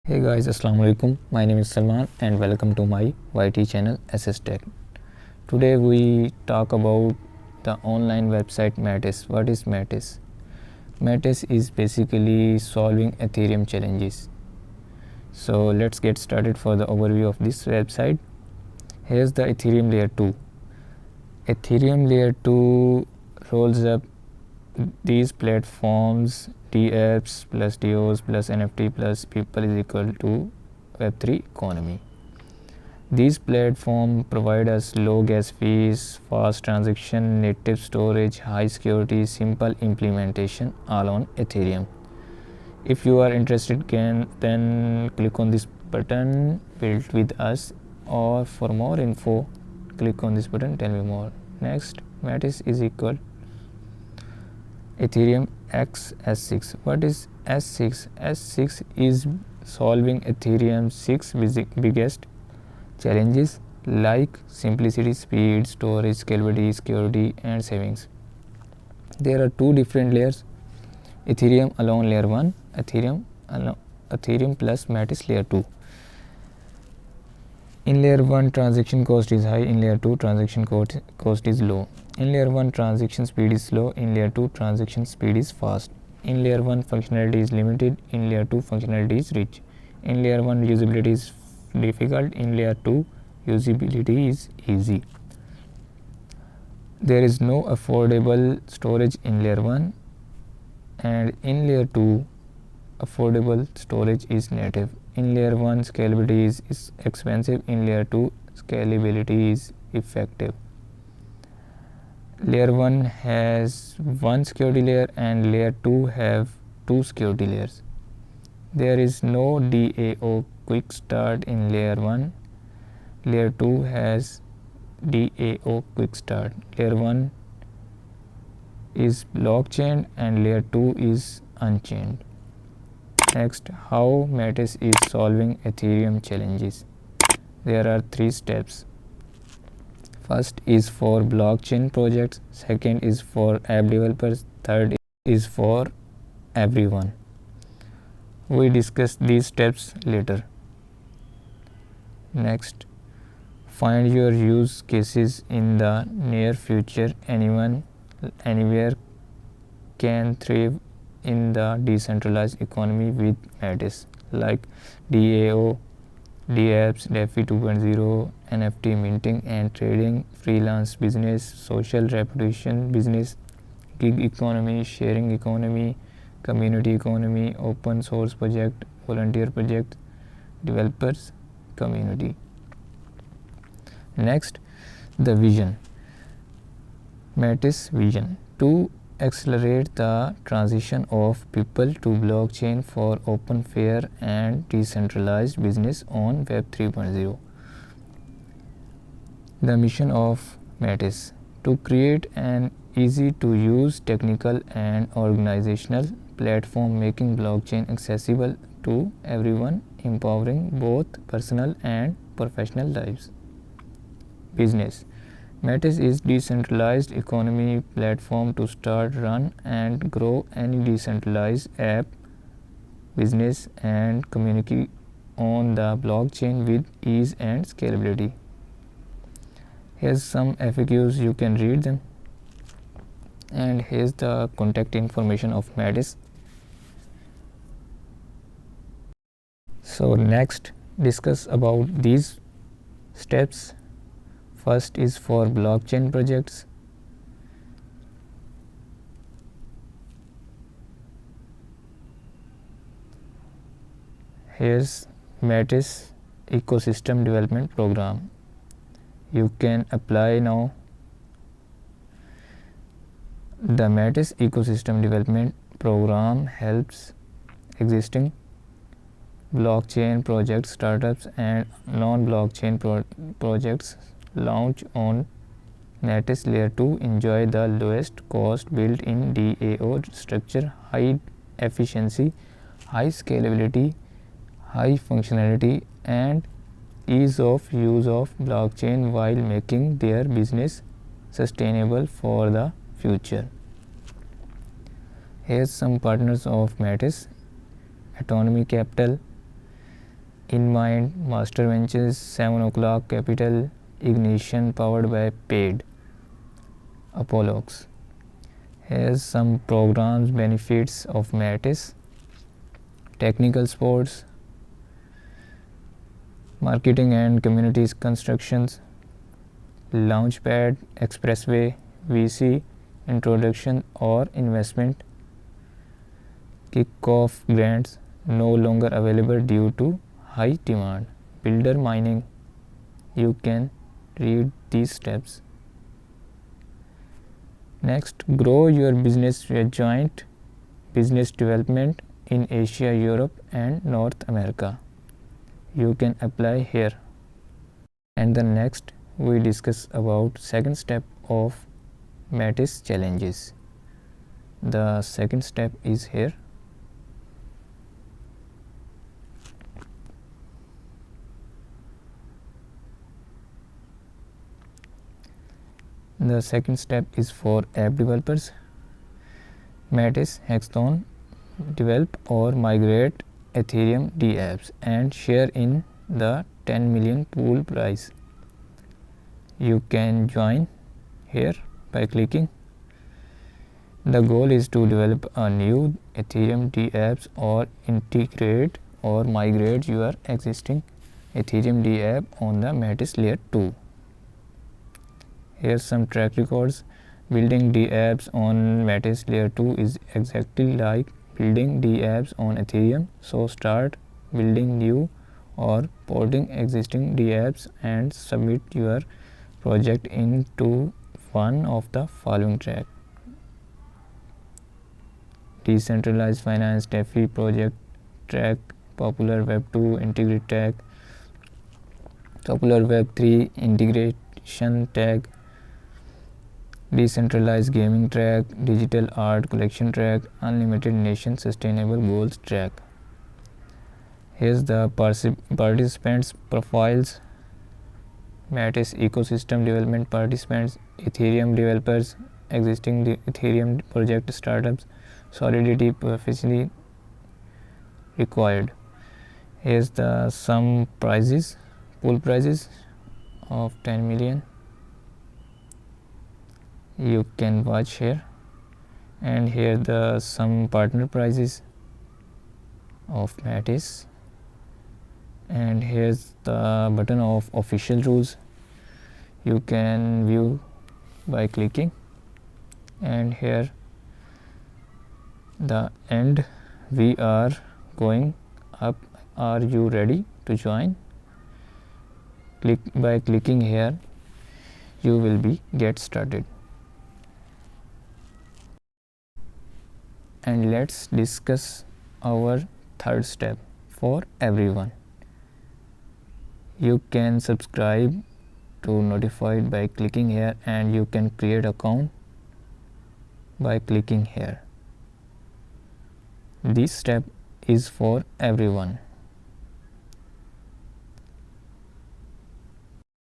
Hey guys, Assalamu alaikum. My name is Salman and welcome to my YT channel SS Tech. Today we talk about the online website Mattis. What is Mattis? Mattis is basically solving Ethereum challenges. So let's get started for the overview of this website. Here's the Ethereum layer 2. Ethereum layer 2 rolls up these platforms dApps plus DOs plus NFT plus people is equal to Web3 economy. These platforms provide us low gas fees, fast transaction, native storage, high security, simple implementation all on Ethereum. If you are interested, then click on this button, build with us, or for more info, click on this button, tell me more. Next, Mattis is equal Ethereum X S6. What is S6? S6 is solving Ethereum's 6 biggest challenges like simplicity, speed, storage, scalability, security, and savings. There are two different layers: Ethereum alone layer 1, Ethereum plus Mattis layer 2. In layer 1, transaction cost is high. In layer 2, transaction cost is low. In layer 1, transaction speed is slow. In layer 2, transaction speed is fast. In layer 1, functionality is limited. In layer 2, functionality is rich. In layer 1, usability is difficult. In layer 2, usability is easy. There is no affordable storage in layer 1, and in layer 2, affordable storage is native. In layer 1, scalability is expensive. In layer 2, scalability is effective. Layer 1 has one security layer and layer 2 have two security layers. There is no DAO quick start in layer 1. Layer 2 has DAO quick start. Layer 1 is blockchain and layer 2 is unchained. Next, how Mattis is solving Ethereum challenges. There are 3 steps. First is for blockchain projects, second is for app developers, third is for everyone. We discuss these steps later. Next, find your use cases in the near future. Anyone, anywhere can thrive in the decentralized economy with Mattis, like DAO, dApps, DeFi 2.0, NFT minting and trading, freelance business, social reputation business, gig economy, sharing economy, community economy, open source project, volunteer project, developers community. Next, the vision. Mattis vision to accelerate the transition of people to blockchain for open, fair, and decentralized business on Web 3.0. The mission of Mattis to create an easy to use technical and organizational platform making blockchain accessible to everyone, empowering both personal and professional lives. Business. Mattis is decentralized economy platform to start, run, and grow any decentralized app, business, and community on the blockchain with ease and scalability. Here's some FAQs, you can read them. And here's the contact information of Mattis. So next, discuss about these steps. First is for blockchain projects. Here's Mattis Ecosystem Development Program. You can apply now. The Mattis Ecosystem Development Program helps existing blockchain projects, startups, and non-blockchain projects launch on Mattis layer 2 enjoy the lowest cost built-in DAO structure, high efficiency, high scalability, high functionality, and ease of use of blockchain while making their business sustainable for the future. Here's some partners of Mattis: Autonomy Capital, InMind, Master Ventures, 7 o'clock Capital, Ignition powered by Paid, Apollox. Here's some programs benefits of Mattis: technical sports, marketing and communities constructions, Launchpad, Expressway, VC, introduction or investment, kickoff grants no longer available due to high demand, builder mining. You can read these steps. Next, grow your business with joint business development in Asia, Europe and North America. You can apply here. And the next we discuss about second step of Mattis challenges. The second step is here. The second step is for app developers. Mattis Hackathon: develop or migrate Ethereum dApps and share in the 10 million pool prize. You can join here by clicking. The goal is to develop a new Ethereum dApps or integrate or migrate your existing Ethereum dApp on the Mattis layer 2. Here's some track records. Building dApps on Mattis layer 2 is exactly like building dApps on Ethereum. So start building new or porting existing dApps and submit your project into one of the following tracks: decentralized finance, DeFi project track, popular web 2 integrate tag, popular web 3 integration tag, decentralized gaming track, digital art collection track, unlimited nation sustainable goals track. Here's the participants profiles: Mattis ecosystem development participants, Ethereum developers, existing Ethereum project startups, Solidity professionally required. Here's the some prizes, pool prizes of 10 million. You can watch here, and here the some partner prizes of Mattis, and here's the button of official rules. You can view by clicking, and here the end. We are going up. Are you ready to join? Click by clicking here. You will be get started. And let's discuss our third step for everyone. You can subscribe to notified by clicking here, and you can create account by clicking here. This step is for everyone.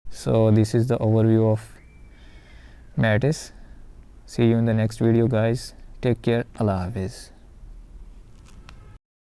So this is the overview of Mattis. See you in the next video, guys. Take care. Allah Hafiz.